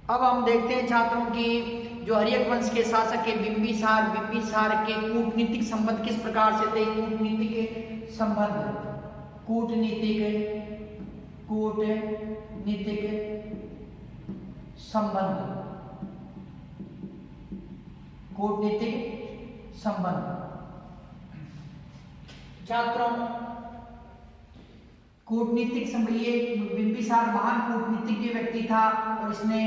अब हम देखते हैं छात्रों की जो हर्यक वंश के शासक के बिंबिसार के कूटनीतिक संबंध किस प्रकार से थे। कूटनीतिक संबंध, कूटनीतिक संबंध, कूटनीतिक संबंध। छात्रों कूटनीतिक संबंध, ये बिंबिसार महान कूटनीतिज्ञ व्यक्ति था और इसने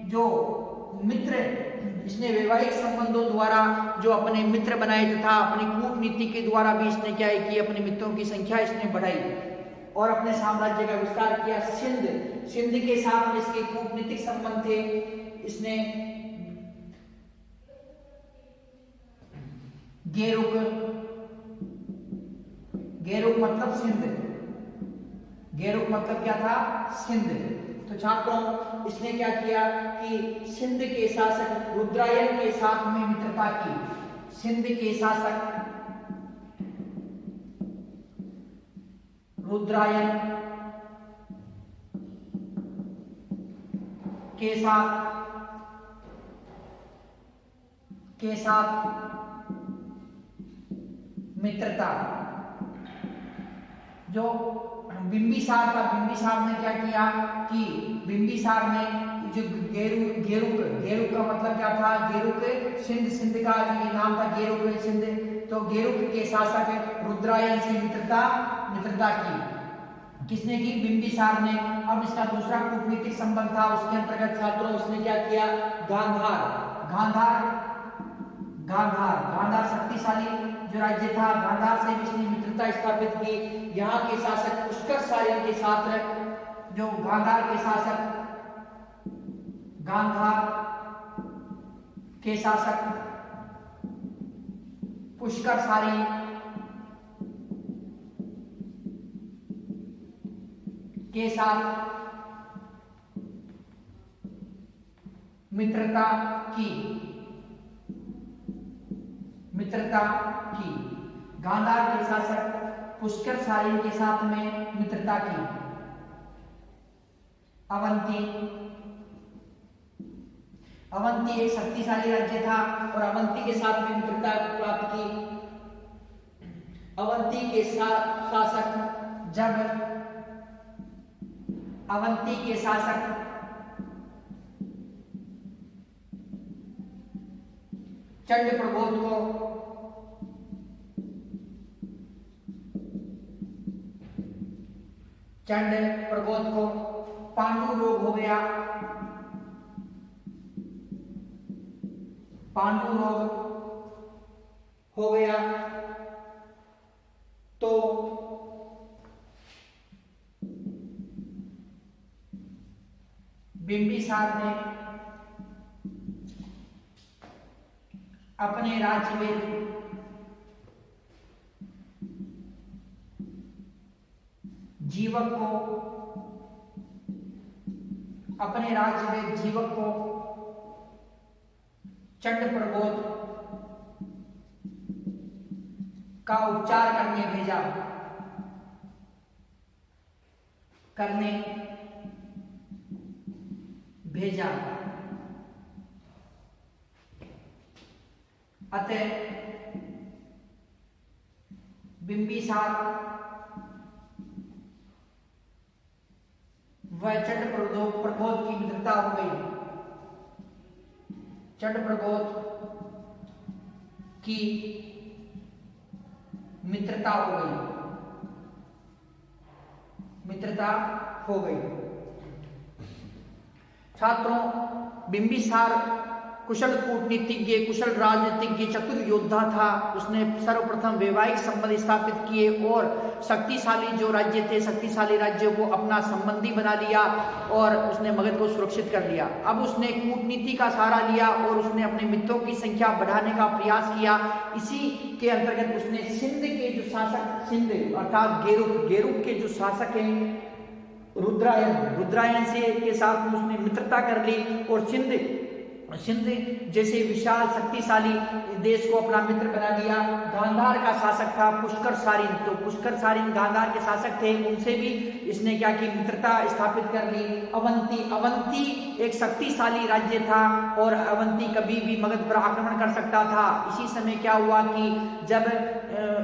जो मित्र, इसने वैवाहिक संबंधों द्वारा जो अपने मित्र बनाए तथा अपनी कूटनीति के द्वारा भी इसने क्या है कि अपने मित्रों की संख्या इसने बढ़ाई और अपने साम्राज्य का विस्तार किया। सिंध के साथ में इसके कूटनीतिक संबंध थे। इसने गेरुक मतलब सिंध, गेरुक मतलब क्या था, सिंध। तो छात्रों इसने क्या किया कि सिंध के शासक रुद्रायन के साथ में मित्रता की। सिंध के शासक रुद्रायन के साथ मित्रता। जो बिंबिसार था, बिंबिसार ने क्या किया कि बिंबिसार ने जो गेरुक का मतलब क्या था, गेरुक सिंध का जो नाम था गेरुक सिंध। तो गेरुक के शासक रुद्रायन से मित्रता की। किसने की, बिंबिसार ने। अब इसका दूसरा कूटनीतिक संबंध था, उसके अंतर्गत छात्रों उसने क्या किया, गांधार शक्तिशाली जो राज्य था, गांधार से भी इसने मित्रता स्थापित की। यहाँ के शासक पुष्कर सार्यन के साथ, जो गांधार के शासक पुष्कर सार्यन के साथ मित्रता की। गांधार के शासक पुष्कर सार्यन के साथ में मित्रता की। अवंती एक शक्तिशाली राज्य था और अवंती के साथ में मित्रता प्राप्त की। अवंती के शासक चंड प्रबोध को पांडु रोग हो गया। तो बिंबिसार ने अपने राज्य में जीवक को चंड प्रबोध का उपचार करने भेजा। अतः बिंबिसार व चंड प्रबोध की मित्रता हो गई। चंड प्रबोध की मित्रता हो गई। छात्रों बिंबिसार कुशल कूटनीतिज्ञ, कुशल राजनीतिज्ञ, चतुर योद्धा था। उसने सर्वप्रथम वैवाहिक संबंध स्थापित किए और शक्तिशाली जो राज्य थे, शक्तिशाली राज्यों को अपना संबंधी बना लिया और उसने मगध को सुरक्षित कर लिया। अब उसने कूटनीति का सहारा लिया और उसने अपने मित्रों की संख्या बढ़ाने का प्रयास किया। इसी के अंतर्गत उसने सिंध के जो शासक, सिंध अर्थात गेरुक के जो शासक हैं रुद्रायन से के साथ उसने मित्रता कर ली और सिंध जैसे विशाल शक्तिशाली देश को अपना मित्र बना लिया। गांधार का शासक था पुष्कर सारिन, तो पुष्कर सारिन गांधार के शासक थे, उनसे भी इसने क्या की मित्रता स्थापित कर ली। अवंती एक शक्तिशाली राज्य था और अवंती कभी भी मगध पर आक्रमण कर सकता था। इसी समय क्या हुआ कि जब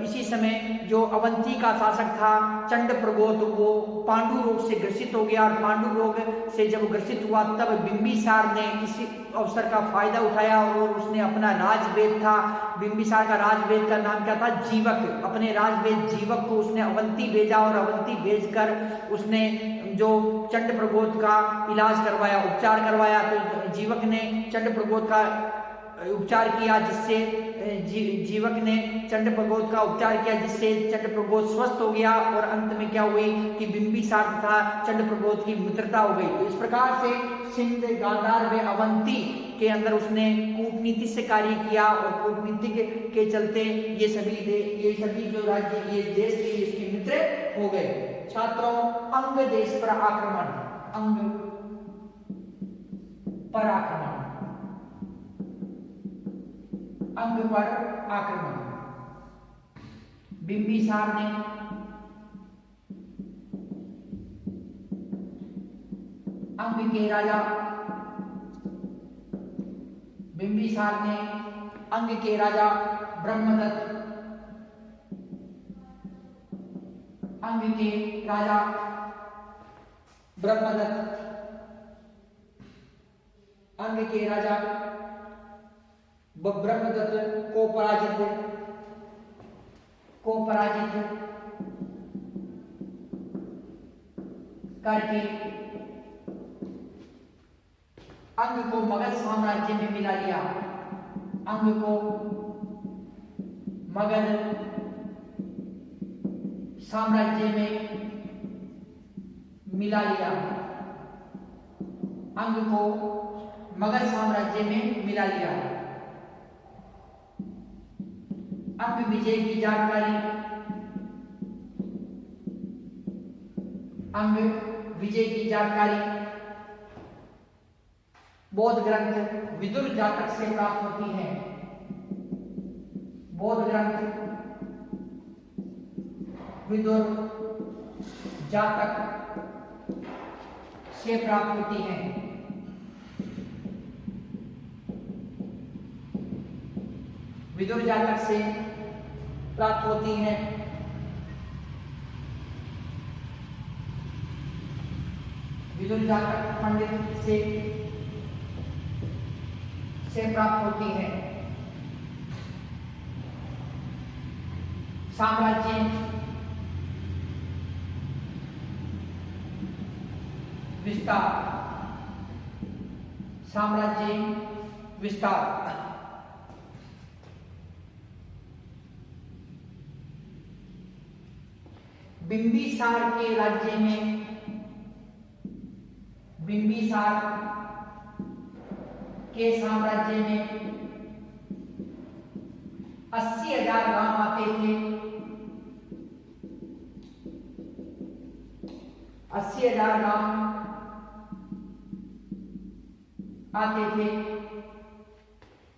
इसी समय जो अवंती का शासक था चंड प्रगोत, वो पांडु रोग से ग्रसित हो गया और पांडु रोग से जब ग्रसित हुआ तब बिंबिसार ने इसी अवसर का फायदा उठाया और उसने अपना राजवेद था, बिंबिसार का राजवेद का नाम क्या था, जीवक, अपने राजवेद जीवक को उसने अवंती भेजा और अवंती भेजकर उसने जो चंड प्रगोत का इलाज करवाया, उपचार करवाया। तो जीवक ने चंड प्रगोत का उपचार किया, जिससे जीवक ने चंड प्रगोत का उपचार किया, जिससे चंड प्रगोत स्वस्थ हो गया और अंत में क्या हुई कि बिंबिसार तथा चंड प्रगोत की मित्रता हो गई। तो इस प्रकार से सिंध, गांधार व अवंती के अंदर उसने कूटनीति से कार्य किया और कूटनीति के चलते ये सभी जो राज्य, ये देश थे, इसके मित्र हो गए। छात्रों, अंग देश पर आक्रमण, अंग पर आक्रमण, अंग पर आक्रमण। बिंबिसार ने अंग के राजा, बिंबिसार ने अंग के राजा ब्रह्मदत्त, अंग के राजा ब्रह्मदत्त, अंग के राजा ब्रह्मदत्त को पराजित करके अंग को मगध साम्राज्य में मिला लिया, अंग को मगध साम्राज्य में मिला लिया, अंग को मगध साम्राज्य में मिला लिया। अंग विजय की जानकारी, अंग विजय की जानकारी बौद्ध ग्रंथ विदुर जातक से प्राप्त होती है। बौद्ध ग्रंथ विदुर जातक से प्राप्त होती है। विदुर जातक से प्राप्त होती है। विदुर जातक पंडित से प्राप्त होती है। साम्राज्य विस्तार, साम्राज्य विस्तार। बिंबिसार के राज्य में, बिंबिसार के साम्राज्य में 80,000 गांव आते थे। 80,000 गांव आते थे।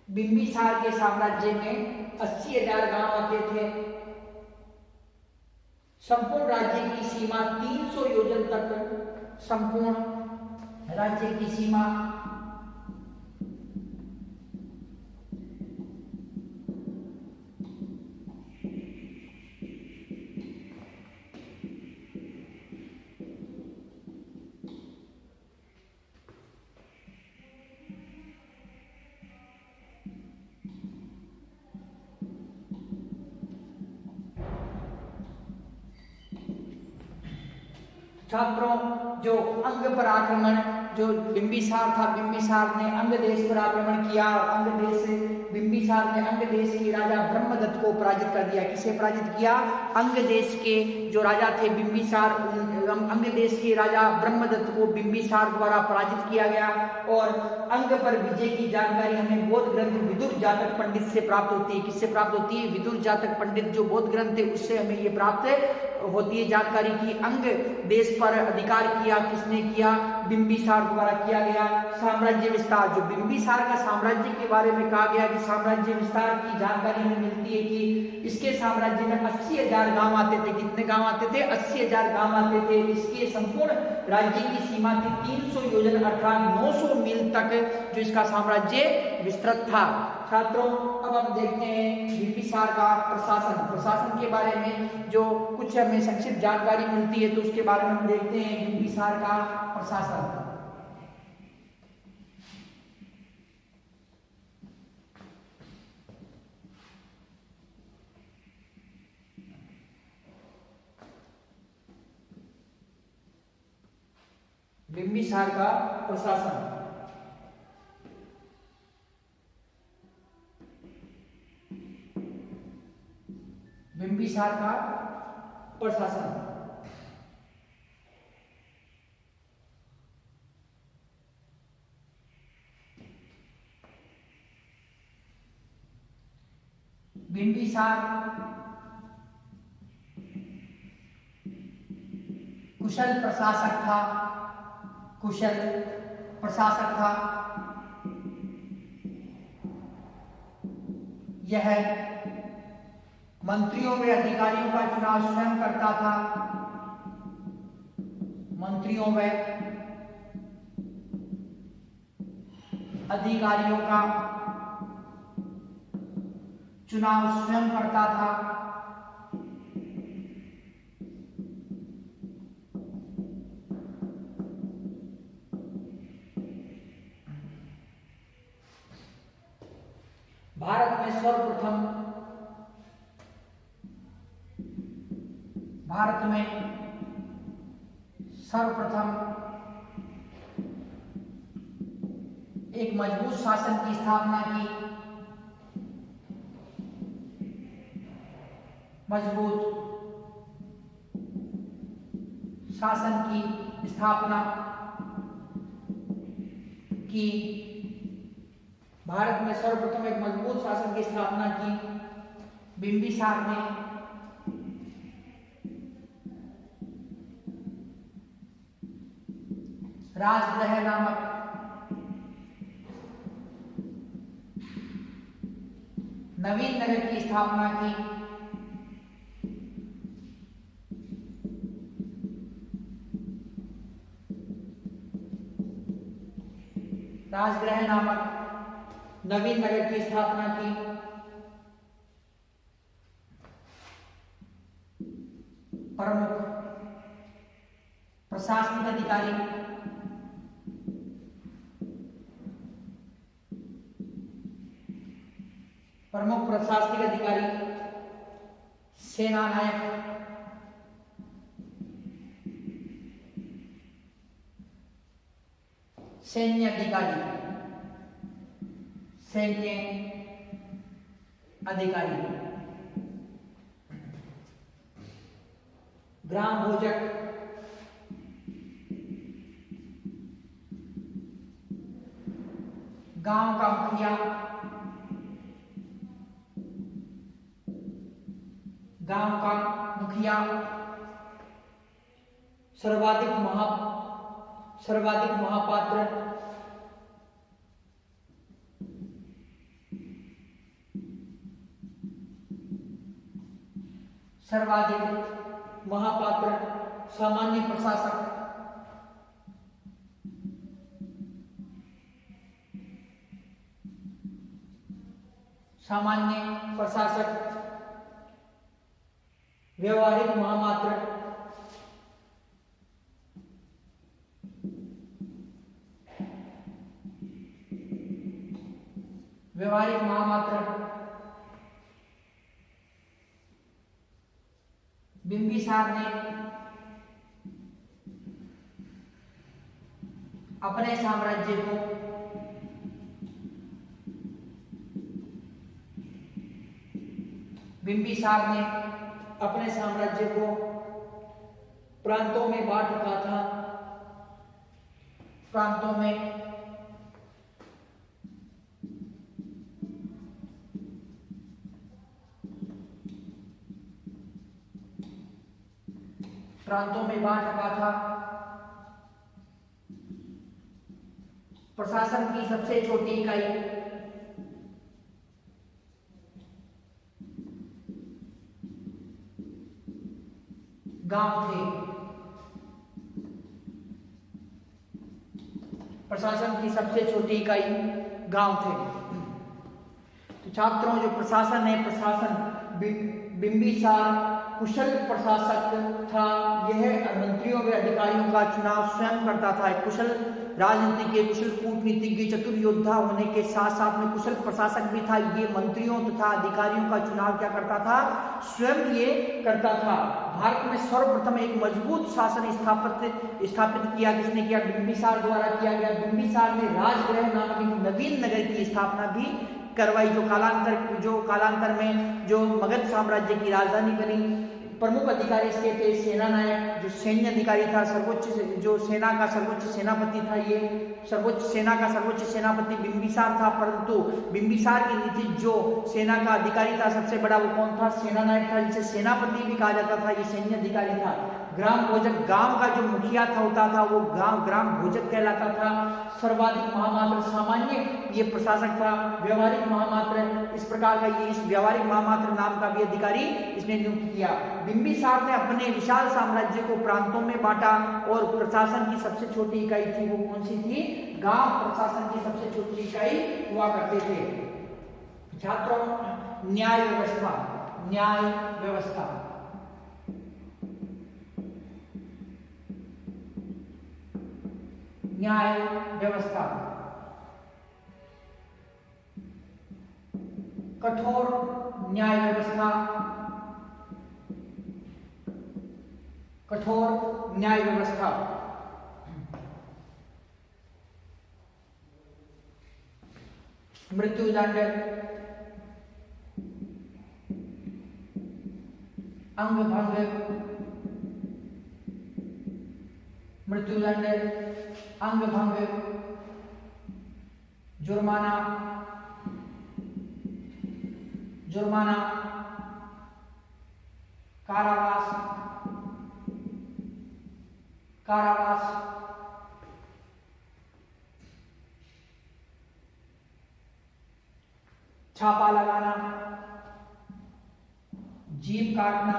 बिंबिसार के साम्राज्य में 80,000 गांव आते थे। संपूर्ण राज्य की सीमा 300 योजन तक, संपूर्ण राज्य की सीमा छात्रों, जो अंग पर आक्रमण, जो बिंबिसार था, बिंबिसार ने अंग देश पर आक्रमण किया और अंग देश से बिंबिसार ने अंग देश के राजा ब्रह्मदत्त को पराजित कर दिया। किसे पराजित किया? अंग देश के जो राजा थे बिंबिसार, अंग देश के राजा ब्रह्मदत्त को बिंबिसार द्वारा पराजित किया गया। और अंग पर विजय की जानकारी हमें बौद्ध ग्रंथ विदुर जातक पंडित से प्राप्त होती है। किससे प्राप्त होती है? विदुर जातक पंडित जो बौद्ध ग्रंथ है उससे हमें ये प्राप्त होती है जानकारी की अंग देश पर अधिकार किया। किसने किया? बिंबिसार द्वारा किया गया। साम्राज्य विस्तार, जो बिंबिसार का साम्राज्य के बारे में कहा गया कि साम्राज्य विस्तार की जानकारी हमें मिलती है कि इसके साम्राज्य में 80,000 गांव आते थे। कितने गांव आते थे? 80,000 गांव आते थे। इसके संपूर्ण राज्य की सीमा थी 300 योजन अर्थात 900 मील तक जो इसका साम्राज्य विस्तृत था। छात्रों, अब हम देखते हैं बिंबिसार का प्रशासन। प्रशासन के बारे में जो कुछ हमें संक्षिप्त जानकारी मिलती है तो उसके बारे में हम देखते हैं बिंबिसार का प्रशासन। बिंबिसार का प्रशासन। बिंबिसार का प्रशासन। बिंबिसार कुशल प्रशासक था। कुशल प्रशासक था। यह मंत्रियों व अधिकारियों का चुनाव स्वयं करता था। मंत्रियों व अधिकारियों का चुनाव स्वयं करता था। भारत में सर्वप्रथम एक मजबूत शासन की स्थापना की। मजबूत शासन की स्थापना की। भारत में सर्वप्रथम एक मजबूत शासन की स्थापना की बिंबिसार ने। राजगृह नामक नवीन नगर की स्थापना की। राजगृह नामक नवीन नगर की स्थापना की। प्रमुख प्रशासनिक अधिकारी सेना नायक सैन्य अधिकारी ग्राम भोजक गांव का मुखिया सर्वाधिक महापात्र सामान्य प्रशासक व्यवहारिक महामात्र बिंबिसार ने अपने साम्राज्य को प्रांतों में बांट रखा था। प्रांतों में बांट रखा था। प्रशासन की सबसे छोटी इकाई गांव थे। प्रशासन की सबसे छोटी इकाई गांव थे। तो छात्रों, जो प्रशासन है, प्रशासन बिंबिसार कुशल प्रशासक था। यह मंत्रियों व अधिकारियों का चुनाव स्वयं करता था। एक कुशल राजनीतिज्ञ, कुशल कूटनीतिज्ञ, चतुर योद्धा होने के साथ साथ में कुशल प्रशासक भी था। ये मंत्रियों तथा अधिकारियों का चुनाव क्या करता था? स्वयं ये करता था। भारत में सर्वप्रथम एक मजबूत शासन स्थापित किया। किसने किया? बिंबिसार द्वारा किया गया। बिंबिसार ने राजगृह नामक एक नवीन नगर की स्थापना भी करवाई, जो कालांतर में जो मगध साम्राज्य की राजधानी बनी। प्रमुख अधिकारी इसके थे सेना नायक, जो सैन्य अधिकारी था, जो सेना का सर्वोच्च सेनापति था। ये सेना का सर्वोच्च सेनापति बिंबिसार था। परंतु बिंबिसार के नीचे जो सेना का अधिकारी था सबसे बड़ा, वो कौन था? सेना नायक था, जिसे सेनापति भी कहा जाता था। ये सैन्य अधिकारी था। ग्राम भोजक, गांव का जो मुखिया होता था वो ग्राम भोजक कहलाता था। सर्वाधिक महामात्र सामान्य ये प्रशासक था। व्यवहारिक महामात्र, इस प्रकार का ये इस व्यवहारिक महामात्र नाम का भी अधिकारी इसने नियुक्त किया। बिंबिसार ने अपने विशाल साम्राज्य को प्रांतों में बांटा और प्रशासन की सबसे छोटी इकाई थी, वो कौन सी थी? गांव प्रशासन की सबसे छोटी इकाई हुआ करते थे। छात्रों, न्याय व्यवस्था। न्याय व्यवस्था न्याय व्यवस्था कठोर न्याय व्यवस्था। कठोर न्याय व्यवस्था मृत्युदंड, अंगभंग, मृत्युदंड, अंगभंग, जुर्माना, कारावास, छापा लगाना, जीभ काटना।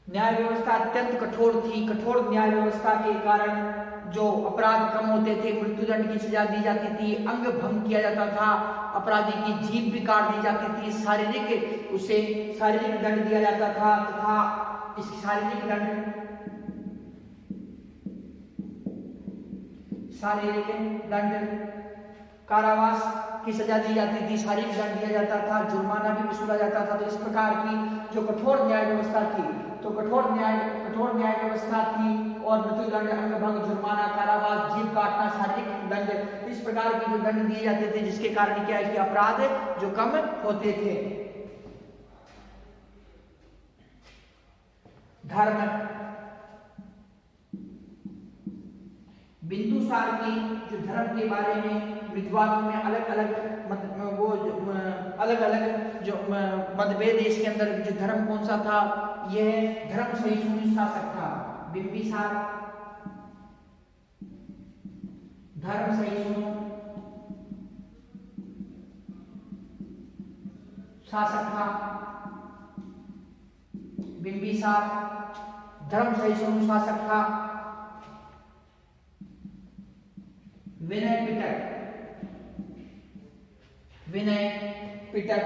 न्याय व्यवस्था अत्यंत कठोर थी। कठोर न्याय व्यवस्था के कारण जो अपराध कम होते थे, मृत्युदंड की सजा दी जाती थी, अंग भंग किया जाता था, अपराधी की जीभ भी काट दी जाती थी, उसे शारीरिक दंड दिया जाता था तथा इस शारीरिक दंड, कारावास की सजा दी जाती थी, शारीरिक दंड दिया जाता था, जुर्माना भी वसूला जाता था। तो इस प्रकार की जो कठोर न्याय व्यवस्था थी, तो कठोर न्याय व्यवस्था थी और मृत्युदंड, अंगभंग, जुर्माना, कारावास, जीभ काटना, शारीरिक दंड, इस प्रकार के जो दंड दिए जाते थे, जिसके कारण क्या है कि अपराध जो कम होते थे। धर्म। बिंदुसार की जो धर्म के बारे में विद्वानों में अलग अलग जो मतभेद, इसके अंदर जो धर्म कौन सा था? यह धर्म सहिष्णु शासक था। बिंबिसार धर्म सहिष्णु शासक था। बिंबिसार धर्म सहिष्णु शासक था। विनय पिटक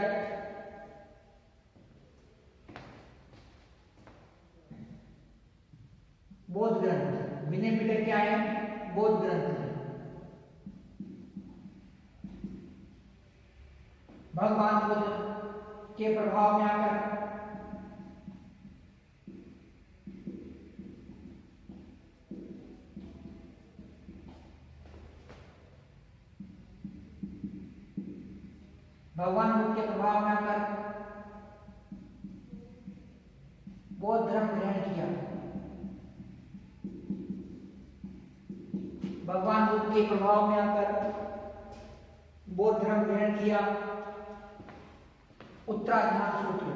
बौद्ध ग्रंथ। विनय पिटक क्या है? बौद्ध ग्रंथ। भगवान बुद्ध के प्रभाव में आकर बौद्ध धर्म ग्रहण किया। भगवान बुद्ध के प्रभाव में आकर बौद्ध धर्म ग्रहण किया। उत्तराधिकार सूत्र।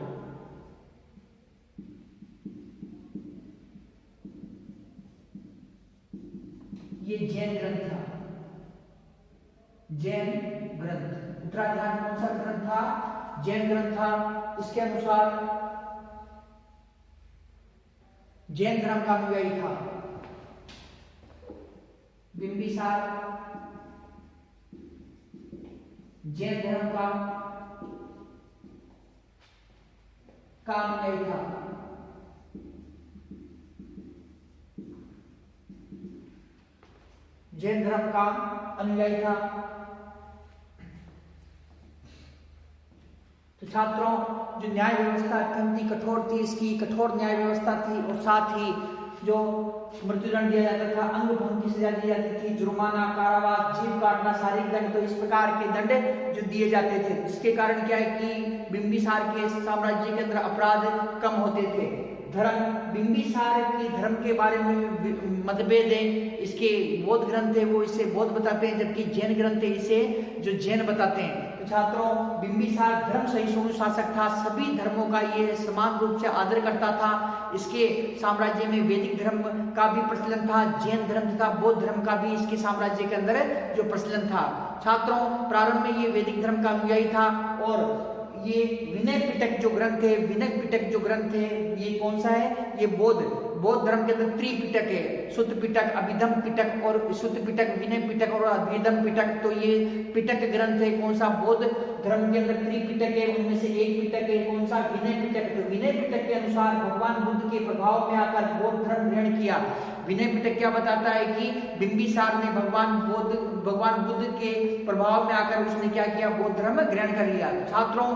ये जैन ग्रंथ था, जैन ग्रंथ। उत्तराध्यान कौन सा ग्रंथ था? जैन ग्रंथ था। इसके अनुसार जैन धर्म का अनुयायी था बिंबिसार, जैन धर्म का अनुयायी था। जैन धर्म का अनुयायी था। तो छात्रों, जो न्याय व्यवस्था अत्यंत ही कठोर थी, इसकी कठोर न्याय व्यवस्था थी, और साथ ही जो मृत्युदंड दिया जाता था, अंग भंग की सजा दी जाती थी, जुर्माना, कारावास, जीभ काटना, शारीरिक दंड, तो इस प्रकार के दंड जो दिए जाते थे। इसके कारण क्या है कि बिंबिसार के साम्राज्य के अंदर अपराध कम होते थे। धर्म, बिंबिसार की धर्म के बारे में मतभेद है। इसके बौद्ध ग्रंथ है वो इसे बौद्ध बताते हैं, जबकि जैन ग्रंथ है इसे जो जैन बताते हैं। तो छात्रों, बिंबिसार धर्म सहिष्णु शासक था, सभी धर्मों का ये समान रूप से आदर करता था। इसके साम्राज्य में वैदिक धर्म का भी प्रचलन था, जैन धर्म तथा बौद्ध धर्म का भी इसके साम्राज्य के अंदर जो प्रचलन था। छात्रों, प्रारंभ में ये वैदिक धर्म का अनुयायी था, और ये विनय पिटक जो ग्रंथ है, विनय पिटक जो ग्रंथ है, ये कौन सा है? ये बौद्ध धर्म के अंदर त्रिपिटक है, सुत्त पिटक, अभिधम पिटक और सुत्त पिटक, विनय पिटक और अभिधम पिटक। तो ये पिटक ग्रंथ है कौन सा? बौद्ध धर्म के अंदर त्रिपिटक है, उनमें से एक पिटक है कौन सा? विनय पिटक। तो विनय पिटक के अनुसार भगवान बुद्ध के प्रभाव में आकर बौद्ध धर्म ग्रहण किया। विनय पिटक क्या बताता है कि बिंबिसार ने भगवान बुद्ध के प्रभाव में आकर उसने क्या किया? बौद्ध धर्म ग्रहण कर लिया। छात्रों,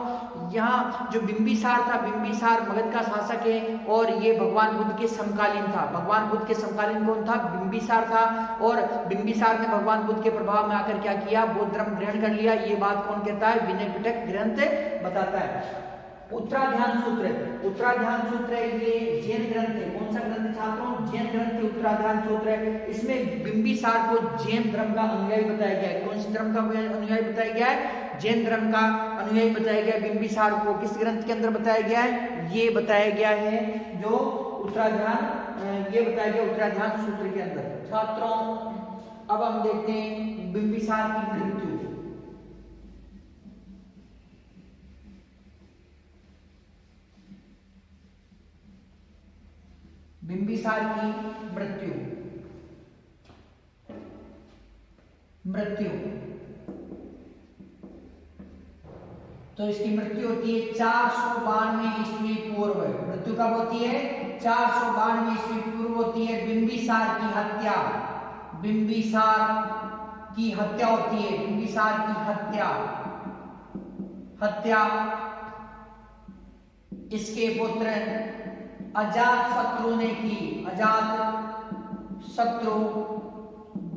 यहाँ जो बिंबिसार था, बिंबिसार मगध का शासक है, और ये भगवान बुद्ध के समकालीन था। भगवान बुद्ध के समकालीन कौन था? बिंबिसार था, और बिंबिसार ने भगवान बुद्ध के प्रभाव में आकर क्या किया? बौद्ध धर्म ग्रहण कर लिया। ये बात कौन कहता है? विनय पिटक ग्रंथ बताता है। उत्तराध्यान सूत्र, उत्तराध्यान सूत्र ये जैन ग्रंथ है। कौन सा ग्रंथ छात्रों? जैन ग्रंथ उत्तराध्यान सूत्र है। इसमें बिंबिसार को जैन धर्म का अनुयायी बताया गया है। कौन सी धर्म का अनुयायी बताया गया है? जैन धर्म का अनुयायी बताया गया है बिंबिसार को। किस ग्रंथ के अंदर बताया गया है? ये बताया गया है जो उत्तराध्यान, ये बताया गया उत्तराध्यान सूत्र के अंदर। छात्रों, अब हम देखते हैं बिंबिसार की मृत्यु। बिंबिसार की मृत्यु तो इसकी मृत्यु होती है 492 ईस्वी पूर्व। मृत्यु कब होती है? 492 ईस्वी पूर्व होती है। बिंबिसार की हत्या, बिंबिसार की हत्या होती है। बिंबिसार की हत्या इसके पुत्र अजात शत्रु ने की। अजात शत्रु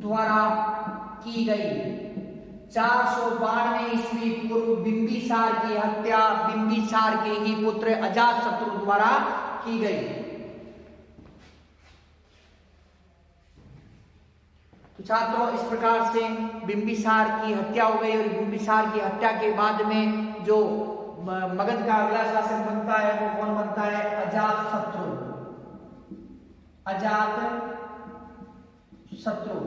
द्वारा की गई। 492 ईस्वी पूर्व बिंबिसार की हत्या बिंबिसार के ही पुत्र अजात शत्रु द्वारा की गई। तो छात्रों, इस प्रकार से बिंबिसार की हत्या हो गई, और बिंबिसार की हत्या के बाद में जो मगध का अगला शासक बनता है वो कौन बनता है? अजात शत्रु। अजात शत्रु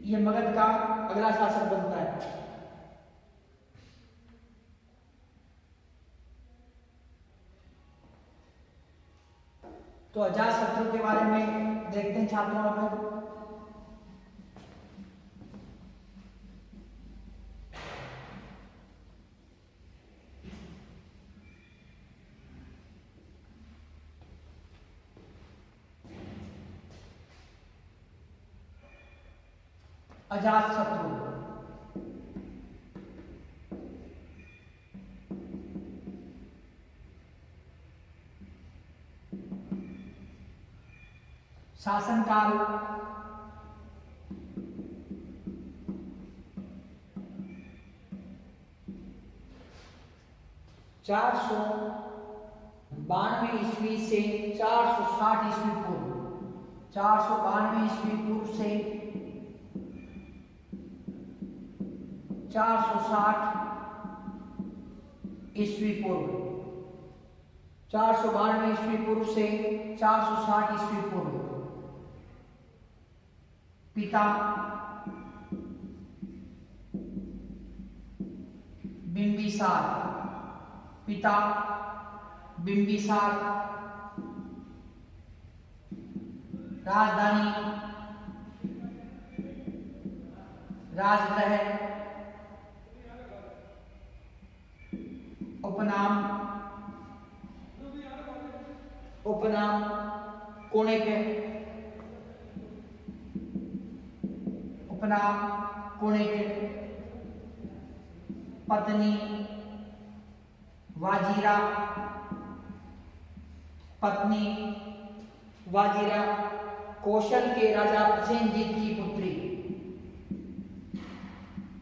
ये मगध का अगला शासक बनता है। तो अजात शत्रु के बारे में देखते हैं छात्रों। अब अजात शत्रु शासनकाल 492 ईस्वी से 460 ईस्वी पूर्व, 492 ईस्वी पूर्व से 460 ईस्वी पूर्व, 492 ईस्वी पूर्व से 460 ईस्वी पूर्व पिता बिंबिसार, पिता बिंबिसार, राजधानी राजगृह, उपनाम कोणिक, उपनाम कोणिक, पत्नी वाजीरा, पत्नी वाजीरा, कौशल के राजा प्रसेनजीत की पुत्री,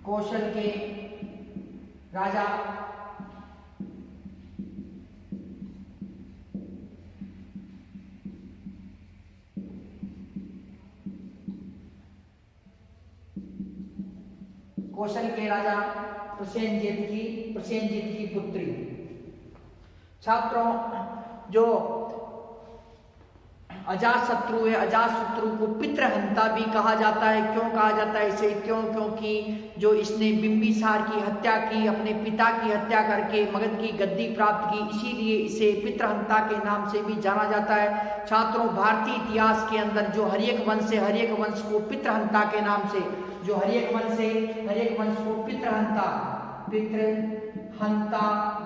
कौशल के राजा प्रसेनजीत की पुत्री। छात्रों, जो अजातशत्रु है, अजातशत्रु को पितृहंता भी कहा जाता है। क्यों कहा जाता है इसे? क्योंकि जो इसने बिंबिसार की हत्या की, अपने पिता की हत्या करके मगध की गद्दी प्राप्त की, इसीलिए इसे पितृहंता के नाम से भी जाना जाता है। छात्रों, भारतीय इतिहास के अंदर जो हर्यक वंश है, हर्यक वंश को पितृहंता के नाम से, जो हर्यक वंश है, हर्यक वंश को पितृहंता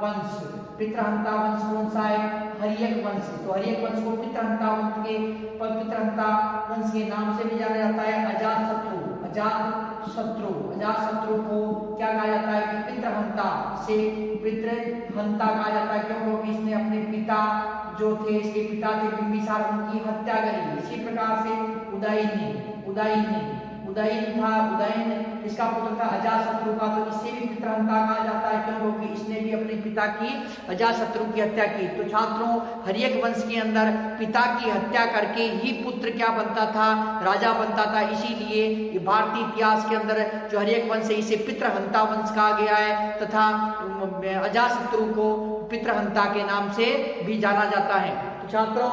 वंश, पितृहंता वंश कौन सा है? हर्यक वंश। तो हर्यक वंश को पितृहंता वंश के नाम से भी जाना जाता है। अजातशत्रु को क्या कहा जाता है? कि पितृहंता, से पितृहंता कहा जाता है। क्योंकि इसने अपने पिता जो थे, इसके पिता थे बिंबिसार, उनकी हत्या करी। इसी प्रकार से उदयन इसका पुत्र था अजातशत्रु का, तो इससे भी पितृहंता कहा जाता है। क्योंकि इसने भी अपने पिता की, अजातशत्रु की हत्या की। तो छात्रों, हर्यक वंश के अंदर पिता की हत्या करके ही पुत्र क्या बनता था? राजा बनता था। इसीलिए भारतीय इतिहास के अंदर जो हर्यक वंश है, इसे पितृहंता वंश कहा गया है, तथा अजातशत्रु को पितृहंता के नाम से भी जाना जाता है। तो छात्रों,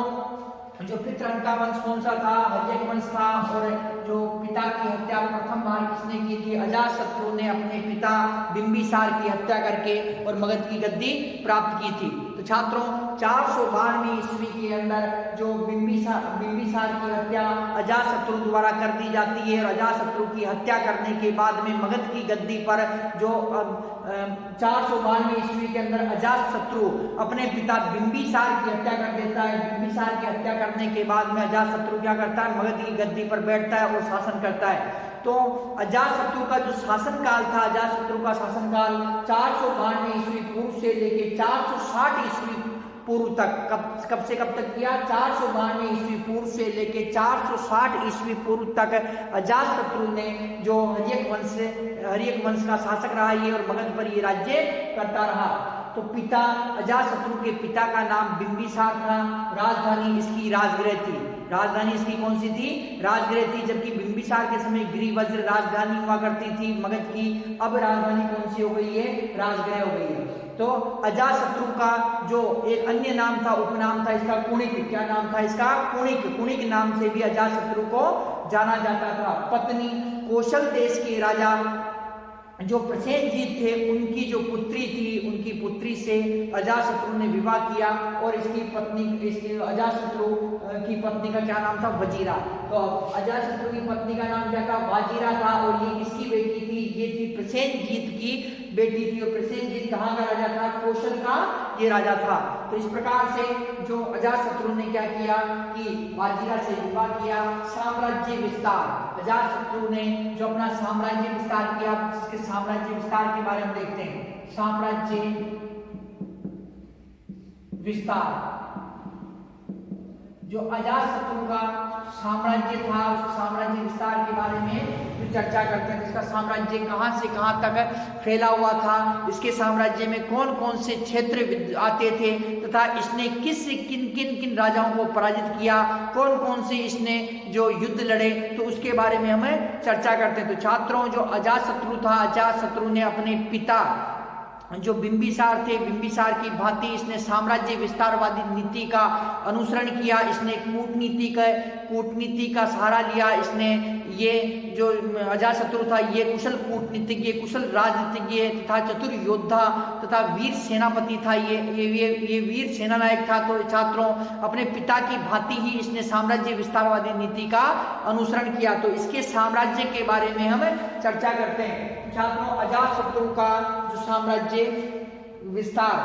जो पितृहंता वंश कौन सा था? हर्यक वंश था। और जो पिता की हत्या प्रथम बार किसने की थी? अजातशत्रु ने अपने पिता बिंबिसार की हत्या करके और मगध की गद्दी प्राप्त की थी। तो छात्रों, 492 ईस्वी के अंदर जो बिंबिसार की हत्या अजातशत्रु द्वारा कर दी जाती है, और अजातशत्रु की हत्या करने के बाद में मगध की गद्दी पर जो 492 ईस्वी के अंदर अजातशत्रु अपने पिता बिंबिसार की हत्या कर देता है। बिंबिसार की हत्या करने के बाद में अजातशत्रु क्या करता है? मगध की गद्दी पर बैठता है और शासन करता है। तो अजातशत्रु का जो शासनकाल था, अजातशत्रु का शासनकाल 492 ईस्वी पूर्व से लेके 460 ईस्वी पूर्व तक, कब से कब तक किया? 492 ईस्वी पूर्व से लेके 460 ईस्वी पूर्व तक अजातशत्रु ने जो हर्यक वंश का शासक रहा ये, और मगध पर ये राज्य करता रहा। तो पिता, अजातशत्रु के पिता का नाम बिंबिसार था। राजधानी इसकी राजगृह थी। राजधानी इसकी कौन सी थी? राजगृह थी। जबकि बिंबिसार के समय गिरिवज्र राजधानी हुआ करती थी मगध की। अब राजधानी कौन सी हो गई है? राजगृह हो गई है। तो अजातशत्रु का जो एक अन्य नाम था, उपनाम था इसका कुणिक। क्या नाम था इसका? कुणिक। कुणिक नाम से भी अजातशत्रु को जाना जाता था। पत्नी कौशल देश के राजा जो प्रसेनजीत थे, उनकी जो पुत्री थी, उनकी पुत्री से अजातशत्रु ने विवाह किया, और इसकी अजातशत्रु की पत्नी का क्या नाम था? वजीरा। तो अजातशत्रु की पत्नी का नाम क्या था? वाजीरा था। और ये किसकी बेटी थी? ये थी प्रसेनजीत की बेटी थी। और प्रसेनजीत कहाँ का राजा था? कौशल का ये राजा था। तो इस प्रकार से जो अजातशत्रु ने क्या किया कि वाजीरा से विवाह किया। साम्राज्य विस्तार, अजातशत्रु ने जो अपना साम्राज्य विस्तार किया, जिसके साम्राज्य विस्तार के बारे में देखते हैं। साम्राज्य विस्तार, जो अजातशत्रु का साम्राज्य था, उस साम्राज्य विस्तार के बारे में चर्चा करते हैं। इसका साम्राज्य कहां से कहां तक फैला हुआ था, इसके साम्राज्य में कौन कौन से क्षेत्र आते थे, तथा इसने किन राजाओं को पराजित किया, कौन कौन से इसने जो युद्ध लड़े, तो उसके बारे में हमें चर्चा करते हैं। तो छात्रों, जो अजातशत्रु था, अजातशत्रु ने अपने पिता जो बिंबिसार थे, बिंबिसार की भांति इसने साम्राज्य विस्तारवादी नीति का अनुसरण किया। इसने कूटनीति का सहारा लिया। इसने ये जो अजातशत्रु था, ये कुशल कूटनीतिज्ञ, कुशल राजनीतिज्ञ तथा चतुर योद्धा तथा वीर सेनापति था। ये वीर सेनानायक था। तो छात्रों, अपने पिता की भांति ही इसने साम्राज्य विस्तारवादी नीति का अनुसरण किया। तो इसके साम्राज्य के बारे में हम चर्चा करते हैं। छात्रों, अजातशत्रु का जो साम्राज्य विस्तार